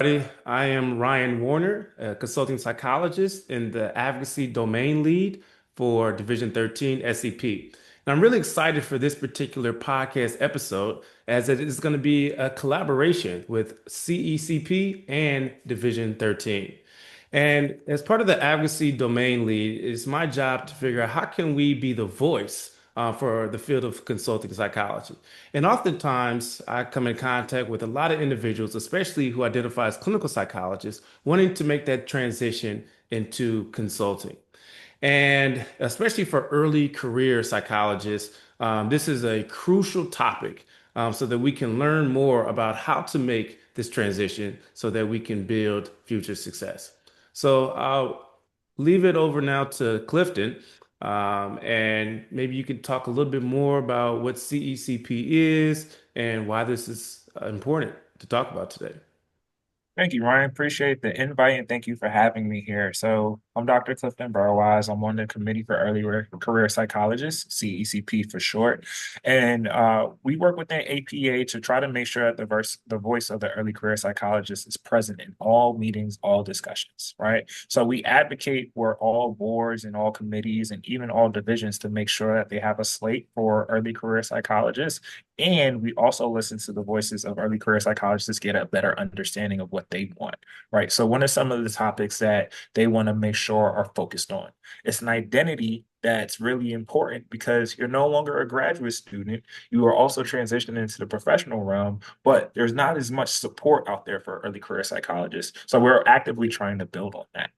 I am Ryan Warner, a consulting psychologist and the advocacy domain lead for Division 13 SCP. And I'm really excited for this particular podcast episode as it is going to be a collaboration with CECP and Division 13. And as part of the advocacy domain lead, it's my job to figure out how can we be the voice for the field of consulting psychology. And oftentimes, I come in contact with a lot of individuals, especially who identify as clinical psychologists, wanting to make that transition into consulting. And especially for early career psychologists, this is a crucial topic so that we can learn more about how to make this transition so that we can build future success. So I'll leave it over now to Clifton, and maybe you can talk a little bit more about what CECP is and why this is important to talk about today. Thank you, Ryan. Appreciate the invite and thank you for having me here. So, I'm Dr. Clifton Berwise. I'm on the Committee for Early Career Psychologists, CECP for short. And we work within APA to try to make sure that the voice of the early career psychologist is present in all meetings, all discussions, right? So, we advocate for all boards and all committees and even all divisions to make sure that they have a slate for early career psychologists. And we also listen to the voices of early career psychologists to get a better understanding of what they want, right? So, what are some of the topics that they want to make sure are focused on? It's an identity that's really important because you're no longer a graduate student. You are also transitioning into the professional realm, but there's not as much support out there for early career psychologists. So, we're actively trying to build on that.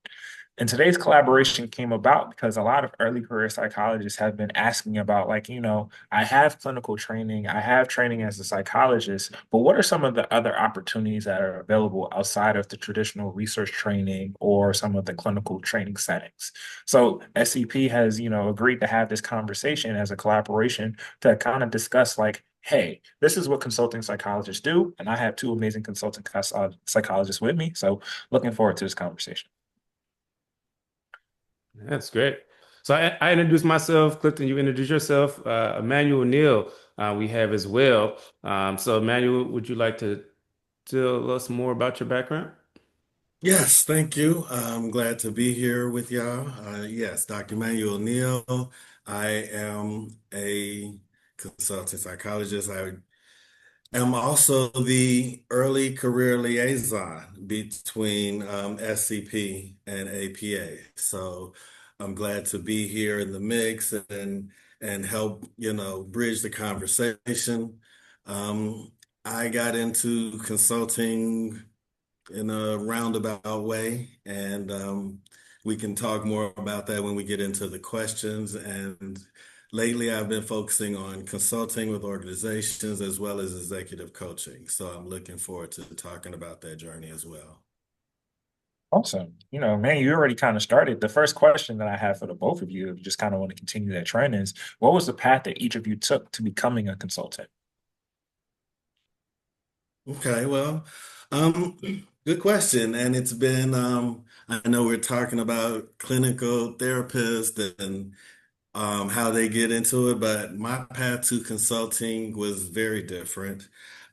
And today's collaboration came about because a lot of early career psychologists have been asking about, like, I have clinical training, I have training as a psychologist, but what are some of the other opportunities that are available outside of the traditional research training or some of the clinical training settings? So SCP has, agreed to have this conversation as a collaboration to kind of discuss, like, hey, this is what consulting psychologists do, and I have two amazing consulting psychologists with me. So looking forward to this conversation. That's great. So I introduced myself, Clifton, you introduced yourself. Emmanuel Neal, we have as well. So Emmanuel, would you like to tell us more about your background? Yes, thank you. I'm glad to be here with y'all. Yes, Dr. Emmanuel Neal. I am a consultant psychologist. I am also the early career liaison between SCP and APA. So I'm glad to be here in the mix and help, bridge the conversation. Um, I got into consulting in a roundabout way. And we can talk more about that when we get into the questions. And lately, I've been focusing on consulting with organizations as well as executive coaching. So I'm looking forward to talking about that journey as well. Awesome. Man, you already kind of started. The first question that I have for the both of you, if you just kind of want to continue that trend, is what was the path that each of you took to becoming a consultant? Okay, well, um, good question. And it's been, I know we're talking about clinical therapists and how they get into it, but my path to consulting was very different.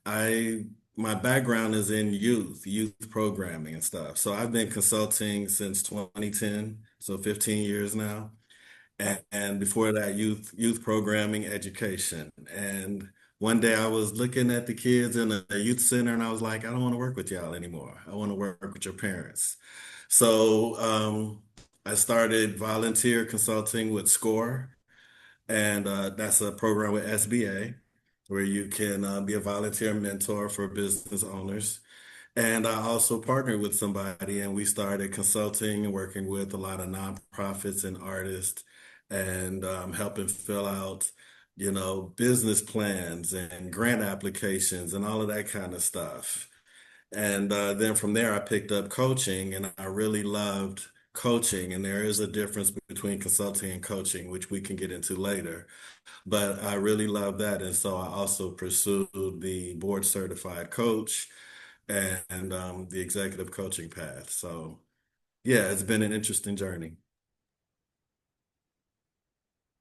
I My background is in youth programming and stuff. So I've been consulting since 2010, so 15 years now. And before that, youth programming education. And one day I was looking at the kids in a youth center and I was like, I don't want to work with y'all anymore. I want to work with your parents. So I started volunteer consulting with SCORE, and that's a program with SBA where you can be a volunteer mentor for business owners. And I also partnered with somebody, and we started consulting and working with a lot of nonprofits and artists, and helping fill out, business plans and grant applications and all of that kind of stuff. And then from there, I picked up coaching, and I really loved coaching. And there is a difference between consulting and coaching, which we can get into later. But I really love that. And so I also pursued the board certified coach and the executive coaching path. So, yeah, it's been an interesting journey.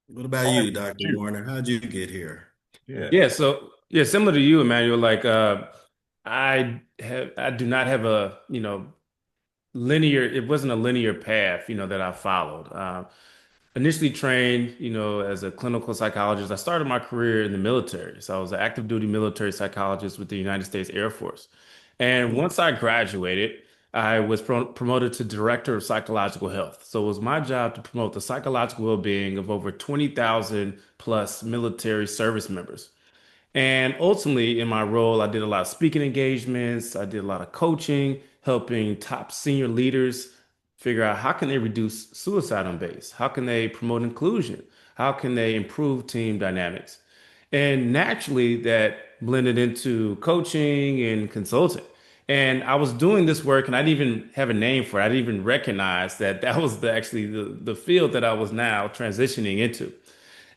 What about All right, you, Dr. shoot. Warner? How'd you get here? Yeah. Yeah, so yeah, similar to you, Emmanuel, like I do not have a, linear, it wasn't a linear path, that I followed. Initially trained, as a clinical psychologist. I started my career in the military. So I was an active duty military psychologist with the United States Air Force. And once I graduated, I was promoted to director of psychological health. So it was my job to promote the psychological well-being of over 20,000 plus military service members. And ultimately, in my role, I did a lot of speaking engagements. I did a lot of coaching, helping top senior leaders figure out how can they reduce suicide on base? How can they promote inclusion? How can they improve team dynamics? And naturally, that blended into coaching and consulting. And I was doing this work, and I didn't even have a name for it. I didn't even recognize that that was actually the field that I was now transitioning into.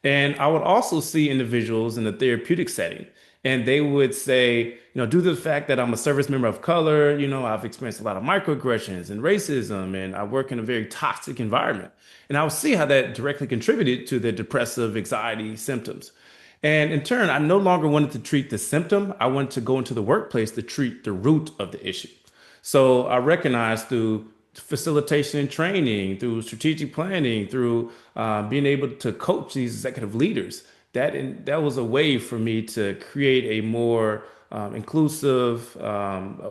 And I would also see individuals in the therapeutic setting, and they would say, due to the fact that I'm a service member of color, I've experienced a lot of microaggressions and racism, and I work in a very toxic environment. And I would see how that directly contributed to the depressive anxiety symptoms. And in turn, I no longer wanted to treat the symptom. I wanted to go into the workplace to treat the root of the issue. So I recognized through facilitation and training, through strategic planning, through being able to coach these executive leaders, that was a way for me to create a more inclusive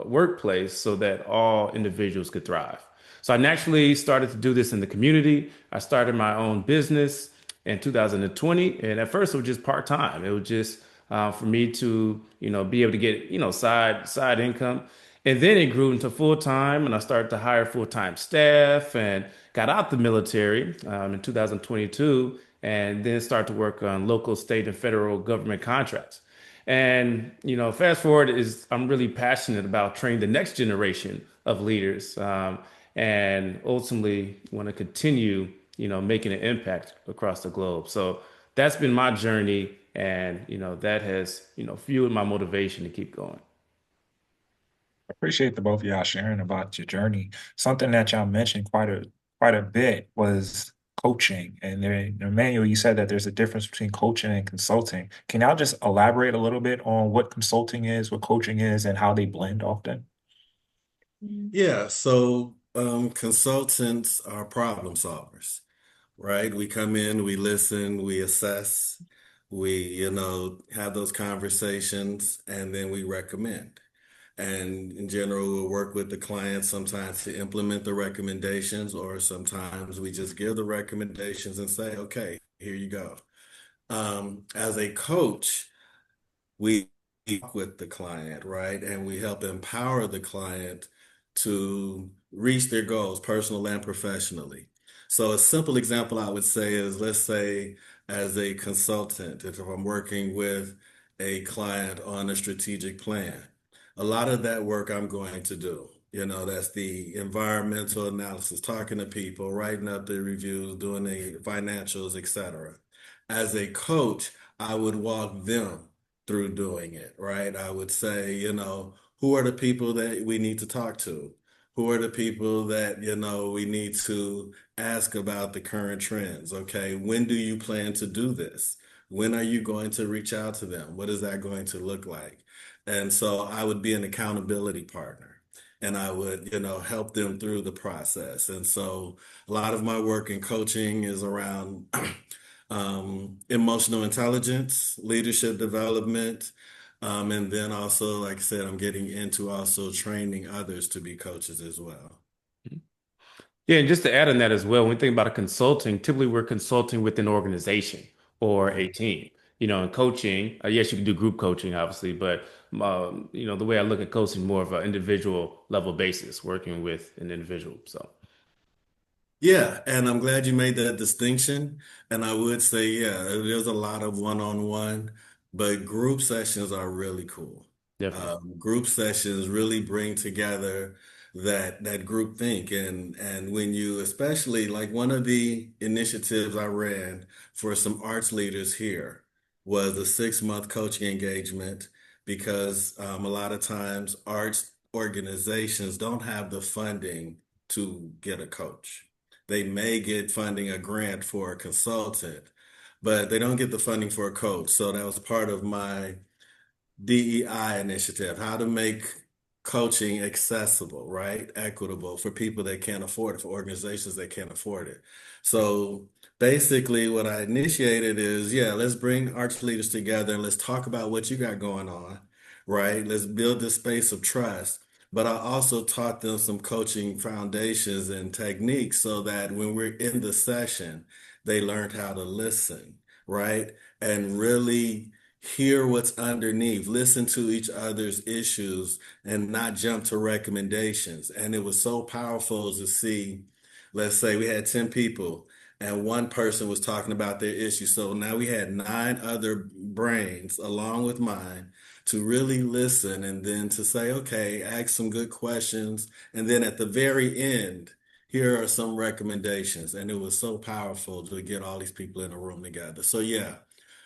workplace so that all individuals could thrive. So I naturally started to do this in the community. I started my own business in 2020, and at first it was just part time. It was just for me to be able to get side income, and then it grew into full time, and I started to hire full time staff, and got out the military in 2022, and then started to work on local, state, and federal government contracts. And fast forward is I'm really passionate about training the next generation of leaders, and ultimately want to continue, making an impact across the globe. So that's been my journey, and that has fueled my motivation to keep going. Appreciate the both of y'all sharing about your journey. Something that y'all mentioned quite a bit was coaching. And then, Emmanuel, you said that there's a difference between coaching and consulting. Can y'all just elaborate a little bit on what consulting is, what coaching is, and how they blend often? Yeah, so consultants are problem solvers, right? We come in, we listen, we assess, we, have those conversations, and then we recommend. And in general, we'll work with the client sometimes to implement the recommendations, or sometimes we just give the recommendations and say, okay, here you go. As a coach, we work with the client, right? And we help empower the client to reach their goals, personal and professionally. So a simple example I would say is, let's say as a consultant, if I'm working with a client on a strategic plan, a lot of that work I'm going to do. That's the environmental analysis, talking to people, writing up the reviews, doing the financials, etc. As a coach, I would walk them through doing it, right? I would say, who are the people that we need to talk to? Who are the people that, we need to ask about the current trends? Okay, when do you plan to do this? When are you going to reach out to them? What is that going to look like? And so I would be an accountability partner, and I would, help them through the process. And so a lot of my work in coaching is around emotional intelligence, leadership development, and then also, like I said, I'm getting into also training others to be coaches as well. Yeah, and just to add on that as well, when we think about a consulting, typically we're consulting with an organization or a Right. team. In coaching, yes, you can do group coaching, obviously, but the way I look at coaching, more of an individual level basis, working with an individual. So Yeah, and I'm glad you made that distinction. And I would say, yeah, there's a lot of one-on-one, but group sessions are really cool. definitely. Group sessions really bring together that group think, and when you, especially like one of the initiatives I ran for some arts leaders here was a 6-month coaching engagement, because a lot of times arts organizations don't have the funding to get a coach. They may get funding, a grant for a consultant, but they don't get the funding for a coach. So that was part of my DEI initiative, how to make coaching accessible, right? Equitable for people that can't afford it, for organizations that can't afford it. So basically, what I initiated is, yeah, let's bring arch leaders together and let's talk about what you got going on, right? Let's build this space of trust. But I also taught them some coaching foundations and techniques so that when we're in the session, they learned how to listen, right? And really hear what's underneath, listen to each other's issues, and not jump to recommendations. And it was so powerful to see, let's say we had 10 people and one person was talking about their issue. So now we had nine other brains along with mine to really listen and then to say, okay, ask some good questions. And then at the very end, here are some recommendations. And it was so powerful to get all these people in a room together. So yeah,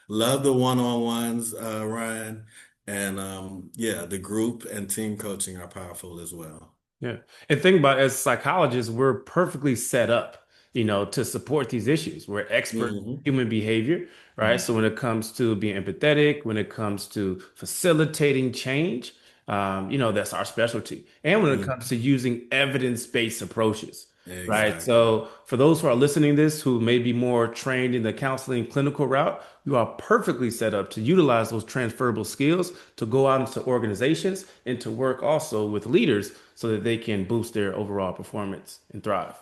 love the one-on-ones, Ryan. And yeah, the group and team coaching are powerful as well. Yeah. And think about it, as psychologists, we're perfectly set up, to support these issues. We're expert Hmm. in human behavior, right? Mhm. So when it comes to being empathetic, when it comes to facilitating change, that's our specialty. And when it comes to using evidence-based approaches, right? Exactly. So for those who are listening to this who may be more trained in the counseling clinical route, you are perfectly set up to utilize those transferable skills to go out into organizations and to work also with leaders so that they can boost their overall performance and thrive.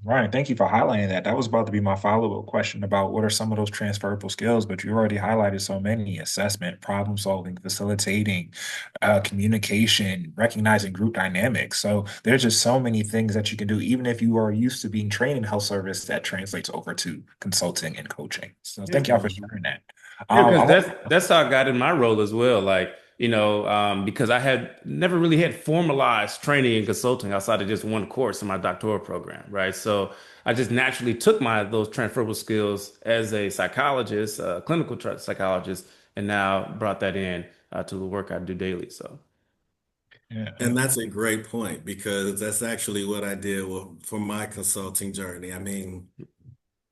Ryan, thank you for highlighting that. That was about to be my follow-up question about what are some of those transferable skills, but you already highlighted so many: assessment, problem solving, facilitating, communication, recognizing group dynamics. So there's just so many things that you can do, even if you are used to being trained in health service, that translates over to consulting and coaching. So Yeah. thank y'all for sharing that. Yeah, I because want that's how I got in my role as well. Like, because I had never really had formalized training in consulting outside of just one course in my doctoral program, right? So I just naturally took my those transferable skills as a psychologist, clinical psychologist, and now brought that in to the work I do daily. So yeah. And that's a great point because that's actually what I did for my consulting journey. I mean,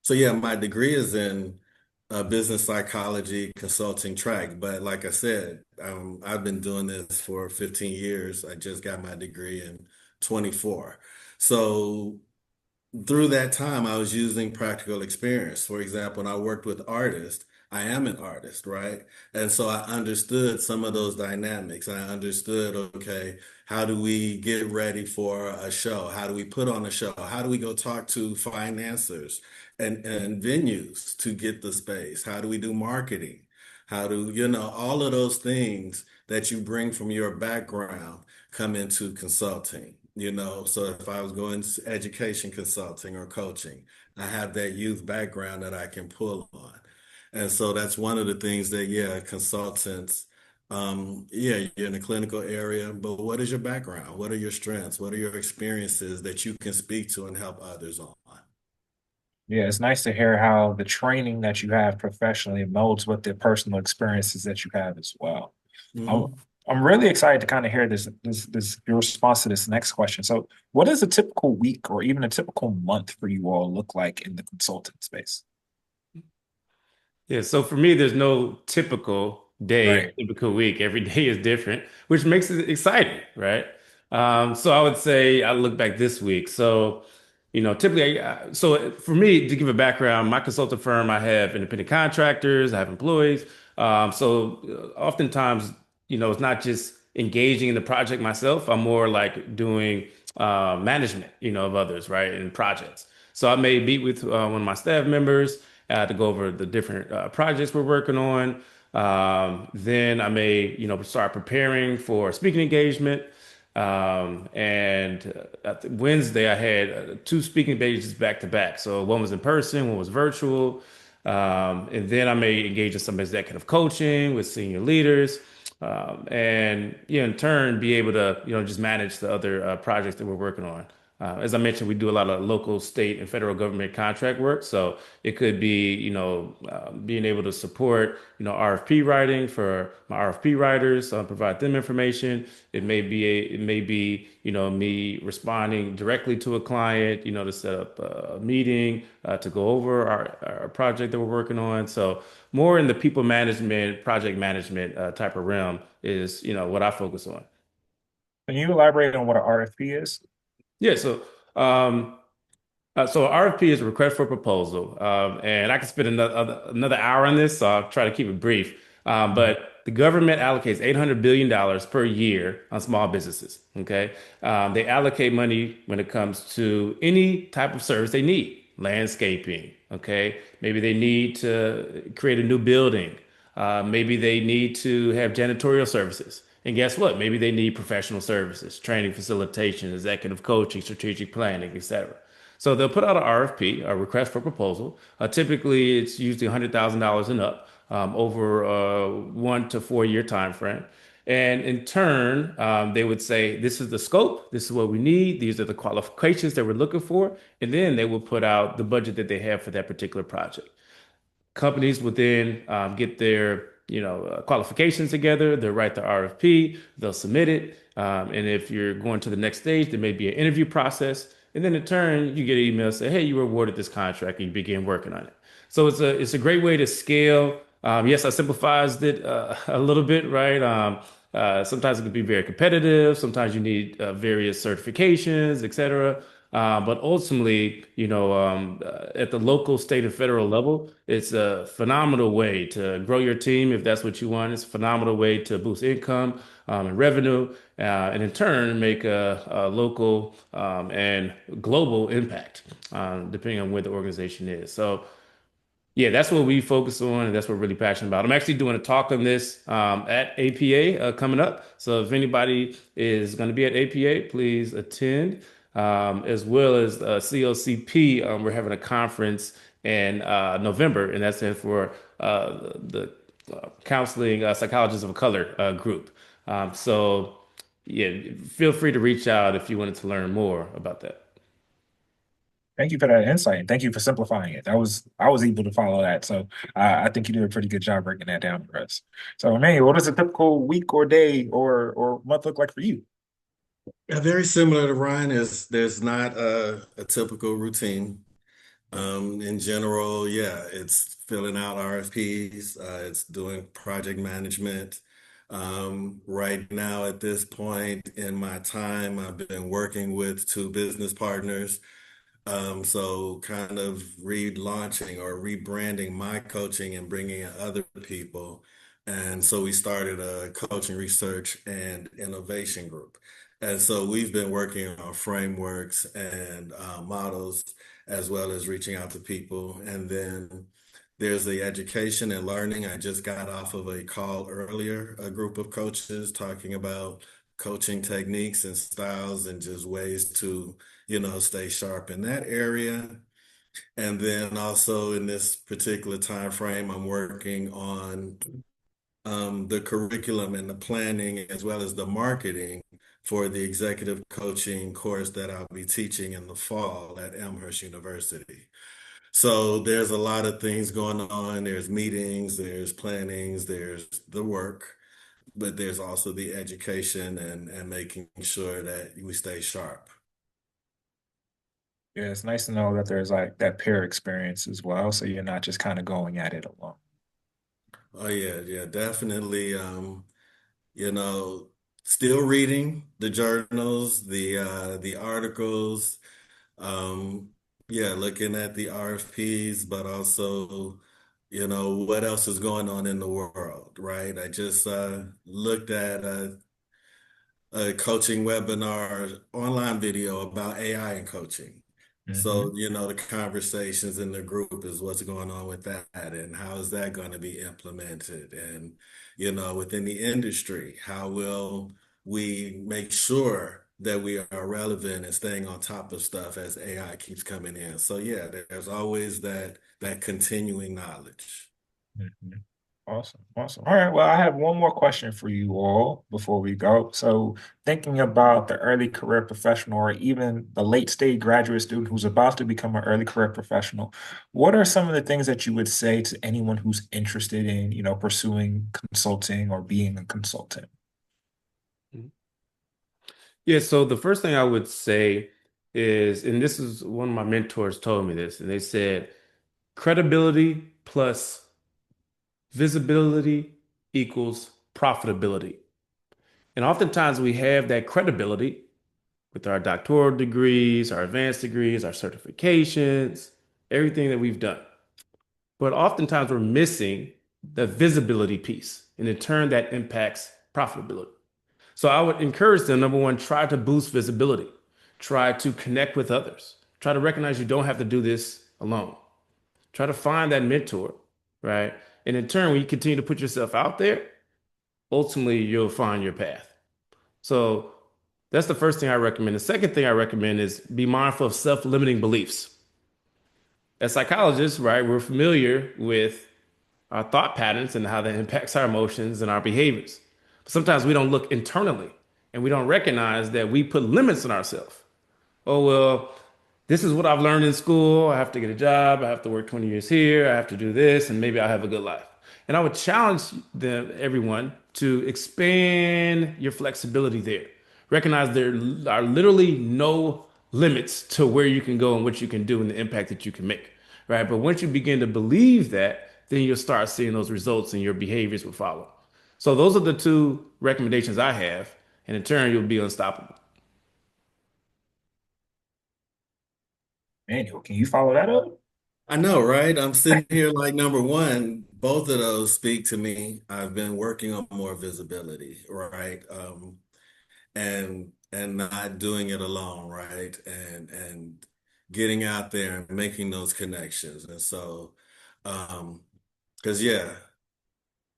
so yeah, my degree is in business psychology consulting track, but like I said, I've been doing this for 15 years. I just got my degree in 24. So through that time, I was using practical experience. For example, when I worked with artists, I am an artist, right? And so I understood some of those dynamics. I understood, okay, how do we get ready for a show? How do we put on a show? How do we go talk to financiers and venues to get the space? How do we do marketing? How do, all of those things that you bring from your background come into consulting, so if I was going to education consulting or coaching, I have that youth background that I can pull on. And so that's one of the things that, yeah, consultants, yeah, you're in the clinical area, but what is your background? What are your strengths? What are your experiences that you can speak to and help others on? Yeah, it's nice to hear how the training that you have professionally molds with the personal experiences that you have as well. I'm, Mhm. I'm really excited to kind of hear this your response to this next question. So, what does a typical week or even a typical month for you all look like in the consultant space? yeah, so for me, there's no typical day, Right. typical week. Every day is different, which makes it exciting, right? So I would say I look back this week. So, typically, so for me, to give a background, my consultant firm, I have independent contractors, I have employees. Oftentimes, it's not just engaging in the project myself. I'm more like doing management, of others, right, and projects. So I may meet with one of my staff members to go over the different projects we're working on. Then I may, start preparing for a speaking engagement. And Wednesday, I had two speaking engagements back to back. So one was in person, one was virtual. And then I may engage in some executive coaching with senior leaders. And in turn, be able to, just manage the other projects that we're working on. As I mentioned, we do a lot of local, state, and federal government contract work. So it could be, being able to support, RFP writing for my RFP writers, provide them information. It may be, me responding directly to a client, to set up a meeting, to go over our project that we're working on. So more in the people management, project management, type of realm is, what I focus on. Can you elaborate on what an RFP is? Yeah. Um, so RFP is a request for proposal, and I can spend another hour on this, so I'll try to keep it brief. Mhm. But the government allocates $800 billion per year on small businesses. Okay, they allocate money when it comes to any type of service they need, landscaping. Okay, maybe they need to create a new building. Maybe they need to have janitorial services. And guess what? Maybe they need professional services, training, facilitation, executive coaching, strategic planning, etc. So they'll put out an RFP, a request for proposal. Typically, it's usually $100,000 and up, over a 1 to 4 year time frame. And in turn, they would say, this is the scope, this is what we need, these are the qualifications that we're looking for. And then they will put out the budget that they have for that particular project. Companies will then get their qualifications together. They'll write the RFP. They'll submit it. And if you're going to the next stage, there may be an interview process. And then in turn, you get an email say, "Hey, you were awarded this contract," and you begin working on it. So it's a great way to scale. Yes, I simplified it a little bit, right? Sometimes it can be very competitive. Sometimes you need various certifications, et cetera. But ultimately, at the local, state, and federal level, it's a phenomenal way to grow your team if that's what you want. It's a phenomenal way to boost income and revenue, and in turn, make a local and global impact, depending on where the organization is. So, yeah, that's what we focus on, and that's what we're really passionate about. I'm actually doing a talk on this at APA coming up. So if anybody is going to be at APA, please attend, as well as COCP. We're having a conference in November, and that's for the Counseling Psychologists of Color group. So, yeah, feel free to reach out if you wanted to learn more about that. Thank you for that insight, and thank you for simplifying it. I was able to follow that, so I think you did a pretty good job breaking that down for us. So, Emmanuel, what does a typical week or day or month look like for you? Yeah, very similar to Ryan, is there's not a typical routine. In general, yeah, it's filling out RFPs, it's doing project management. Right now, at this point in my time, I've been working with two business partners. So kind of relaunching or rebranding my coaching and bringing in other people. And so we started a coaching research and innovation group. And so we've been working on frameworks and models, as well as reaching out to people. And then there's the education and learning. I just got off of a call earlier, a group of coaches talking about coaching techniques and styles and just ways to, stay sharp in that area. And then also in this particular time frame, I'm working on the curriculum and the planning, as well as the marketing for the executive coaching course that I'll be teaching in the fall at Amherst University. So there's a lot of things going on. There's meetings, there's plannings, there's the work, but there's also the education and making sure that we stay sharp. Yeah, it's nice to know that there's like that peer experience as well, so you're not just kind of going at it alone. Oh yeah, yeah, definitely. You know, still reading the journals, the articles, um, yeah, looking at the RFPs, but also, what else is going on in the world, right? I just looked at a coaching webinar online video about AI and coaching. Hmm. So, the conversations in the group is what's going on with that and how is that going to be implemented? And, within the industry, how will we make sure that we are relevant and staying on top of stuff as AI keeps coming in? So yeah, there's always that continuing knowledge. Hmm. Awesome. Awesome. All right. Well, I have one more question for you all before we go. So, thinking about the early career professional or even the late stage graduate student who's about to become an early career professional, what are some of the things that you would say to anyone who's interested in, pursuing consulting or being a consultant? Mhm. Yeah, so the first thing I would say is, and this is one of my mentors told me this, and they said credibility plus visibility equals profitability. And oftentimes we have that credibility with our doctoral degrees, our advanced degrees, our certifications, everything that we've done. But oftentimes we're missing the visibility piece. And in turn, that impacts profitability. So I would encourage them, number one, try to boost visibility, try to connect with others, try to recognize you don't have to do this alone. Try to find that mentor, right? And in turn, when you continue to put yourself out there, ultimately you'll find your path. So that's the first thing I recommend. The second thing I recommend is be mindful of self-limiting beliefs. As psychologists, right, we're familiar with our thought patterns and how that impacts our emotions and our behaviors. But sometimes we don't look internally and we don't recognize that we put limits on ourselves. Oh, well, this is what I've learned in school. I have to get a job. I have to work 20 years here. I have to do this, and maybe I'll have a good life. And I would challenge everyone to expand your flexibility there. Recognize there are literally no limits to where you can go and what you can do and the impact that you can make, right? But once you begin to believe that, then you'll start seeing those results and your behaviors will follow. So those are the two recommendations I have, and in turn, you'll be unstoppable. Manuel, can you follow that up? I know, right? I'm sitting here like number one, both of those speak to me. I've been working on more visibility, right? And not doing it alone, right? And getting out there and making those connections. And so, because yeah,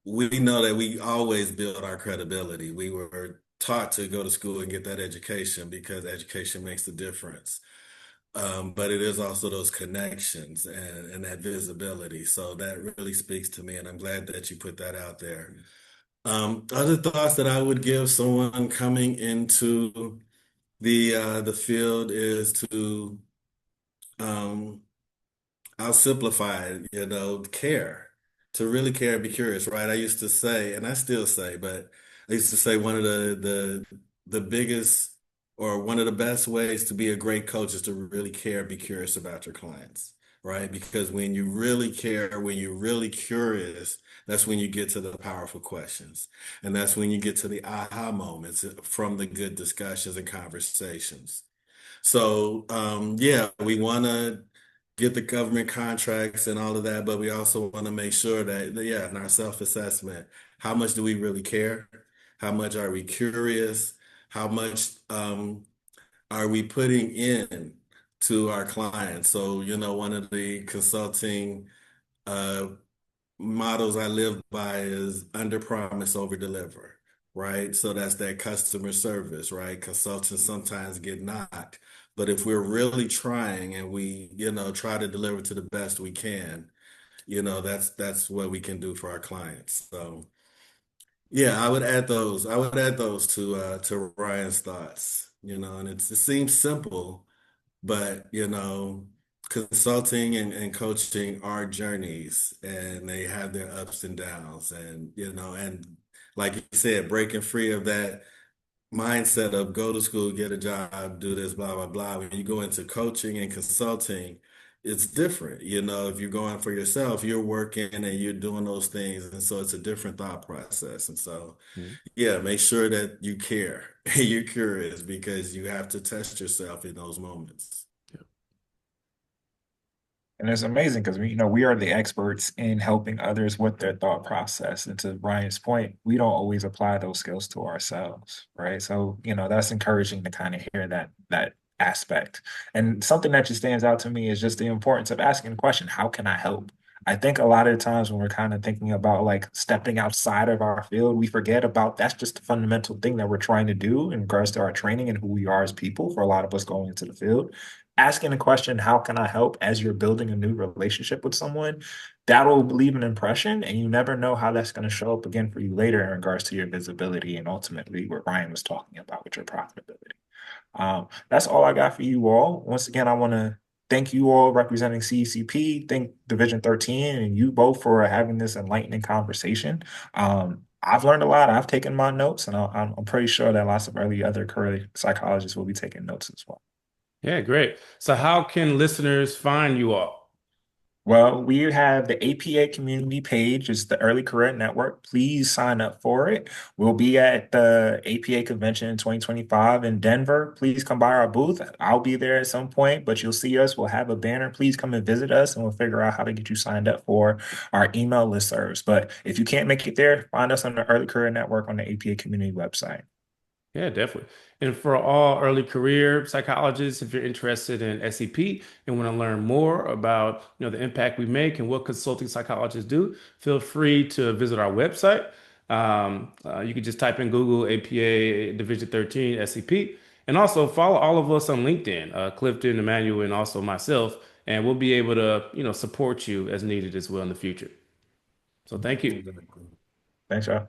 we know that we always build our credibility. We were taught to go to school and get that education because education makes a difference. But it is also those connections and that visibility. So that really speaks to me, and I'm glad that you put that out there. Other thoughts that I would give someone coming into the field is to um, I'll simplify it, care, to really care and be curious, right? I used to say, and I still say, but I used to say one of the biggest or one of the best ways to be a great coach is to really care and be curious about your clients, right? Because when you really care, when you're really curious, that's when you get to the powerful questions. And that's when you get to the aha moments from the good discussions and conversations. So, yeah, we want to get the government contracts and all of that, but we also want to make sure that, yeah, in our self-assessment, how much do we really care? How much are we curious? How much are we putting in to our clients? So, one of the consulting uh, models I live by is under promise, over deliver, right? So that's that customer service, right? Consultants sometimes get knocked, but if we're really trying and we, try to deliver to the best we can, that's what we can do for our clients. So yeah, I would add those. I would add those to Ryan's thoughts, and it seems simple, but consulting and coaching are journeys and they have their ups and downs. And, and like you said, breaking free of that mindset of go to school, get a job, do this, blah, blah, blah. When you go into coaching and consulting, it's different. If you're going for yourself, you're working and you're doing those things. And so it's a different thought process. And so, Mhm. yeah, make sure that you care and you're curious because you have to test yourself in those moments. And it's amazing because we are the experts in helping others with their thought process. And to Ryan's point, we don't always apply those skills to ourselves, right? So, that's encouraging to kind of hear that aspect. And something that just stands out to me is just the importance of asking the question, how can I help? I think a lot of the times when we're kind of thinking about like stepping outside of our field, we forget about that's just the fundamental thing that we're trying to do in regards to our training and who we are as people for a lot of us going into the field. Asking the question, how can I help as you're building a new relationship with someone, that'll leave an impression, and you never know how that's going to show up again for you later in regards to your visibility and ultimately what Ryan was talking about with your profitability. That's all I got for you all. Once again, I want to thank you all representing CECP, thank Division 13 and you both for having this enlightening conversation. I've learned a lot. I've taken my notes, and I'm pretty sure that lots of early other career psychologists will be taking notes as well. Yeah, great. So how can listeners find you all? Well, we have the APA community page. It's the Early Career Network. Please sign up for it. We'll be at the APA convention in 2025 in Denver. Please come by our booth. I'll be there at some point, but you'll see us. We'll have a banner. Please come and visit us, and we'll figure out how to get you signed up for our email listservs. But if you can't make it there, find us on the Early Career Network on the APA community website. Yeah, definitely. And for all early career psychologists, if you're interested in SEP and want to learn more about, the impact we make and what consulting psychologists do, feel free to visit our website. You can just type in Google APA Division 13 SEP, and also follow all of us on LinkedIn, Clifton, Emmanuel, and also myself, and we'll be able to, support you as needed as well in the future. So thank you. Exactly. Thanks, y'all.